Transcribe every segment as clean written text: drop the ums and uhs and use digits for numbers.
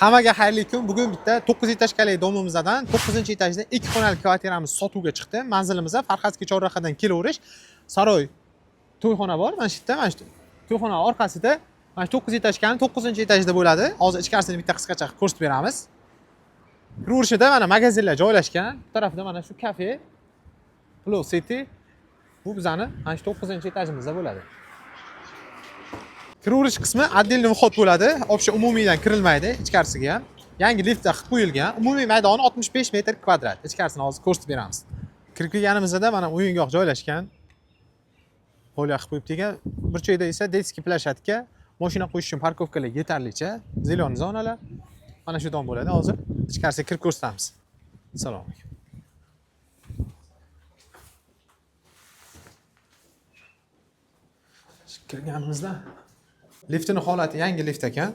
Hammaga xayrli kun. Bugun bitta 9 etajkali domimizdan 9-etajda 2 xonali kvartiramiz sotuvga chiqdi. Manzilimizda Farhadskiy chorrahadan kelaverish. Saroy to'yxona bor. Mana shu yerda, mana shu to'yxona orqasida mana shu 9 etajkani 9-etajda bo'ladi. Hozir ichkarisini bitta qisqacha ko'rsatib beramiz. Kiraverishida mana magazinlar joylashgan. Bu tarafda mana shu kafe, Flow City. Bu bizani mana shu 9-etajimizda bo'ladi. Kiraverish qismi отдельный vxod bo'ladi. Obsha umumiydan kirilmaydi ichkarisiga ham. Yangi liftda qilib qo'yilgan. Umumiy maydoni 65 metr kvadrat. Ichkarisini hozir ko'rsatib beramiz. Kirib kelganimizda mana o'yingoh joylashgan. Hovli qilib qo'yibdi ekan. Bir joyda esa детский plashatka, mashina qo'yish uchun parkovkalar yetarlicha, zelon zonalar. Mana shu don bo'ladi. Hozir ichkarisiga kirib ko'rsatamiz. Assalomu alaykum. Kirganimizda liftning holati yangi lift ekan.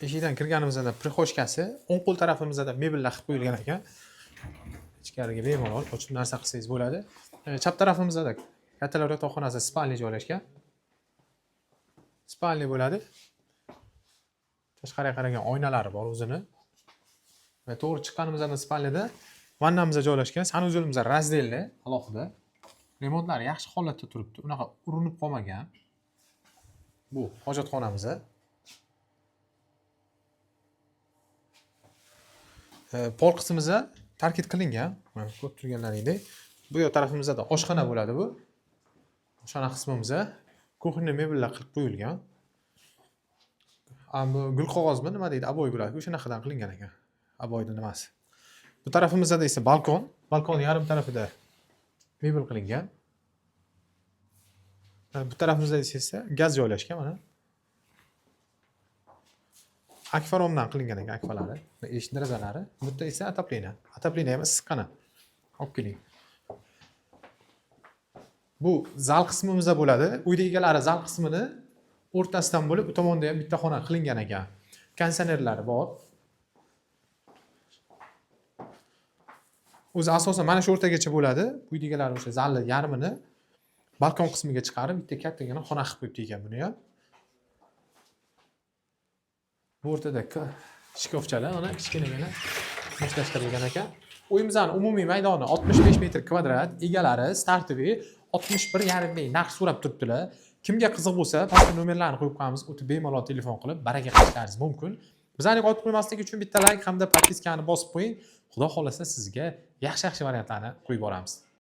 Eshikdan kirganimizda prixoshkasi, o'ng qo'l tarafimizda mebellar qilib qo'yilgan ekan. Ichkariga bemalol ochib narsa qilsangiz bo'ladi. Chap tarafimizda kattalar yotoqxonasi, spalni joylashgan. Spalni bo'ladi. Tashqariga qaragan oynalari bor o'zini. Va to'g'ri chiqqanimizda spalnida vannamiz joylashgan. Sanuzelimiz razdelli, alohida. Remontlari yaxshi holatda turibdi. Unaqa urinib qolmagan. Bu hojatxonamiz. Pol qismimiz tarkib qilingan. Mana ko'rib turganlaringdek. Bu yoq tarafimizda oshxona bo'ladi bu. Oshxona qismimiz kuxni mebellar qilib qo'yilgan. Bu gul qog'ozmi, nima deydi, aboy bo'ladi. O'shanaqadan qilingan ekan. Aboyning nimasi. Bu tarafimizda esa balkon. Balkonning yarim tarafida mebel qilingan. Bu tarafimizda esa gaz joylashgan mana. Akfaromdan qilingan ekan, akvalari va eshik derazalari. Bu yerda esa отопление. Отопление ham issiqqina. Olib keling. Bu zal qismimizda bo'ladi. Uyda egalari zal qismini o'rtasidan bo'lib, bu tomonda ham bitta xona qilingan ekan. Konditsionerlari bor. O'zi asosan mana shu o'rtagacha bo'ladi. Uyda egalari o'sha zalni yarmini balkon qismiga chiqarib, bitta kattagina xona qilib qo'yibdi ekan buni ham. Bu o'rtada shkofchalar, mana kichkinagina moslashtirilgan ekan. Uyimizning umumiy maydoni 65 metr kvadrat, egalari startivi 61,5 ming narx so'rab turibdilar. Kimga qiziq bo'lsa, pastga nomerlarni qo'yib qo'yamiz, o'tib bemalol telefon qilib baraka qilishlaringiz mumkin. Bizlarni qotib qo'ymaslik uchun bitta like hamda podpiskani bosib qo'ying. Xudo xolasa sizga yaxshi variantlarni qo'yib boramiz.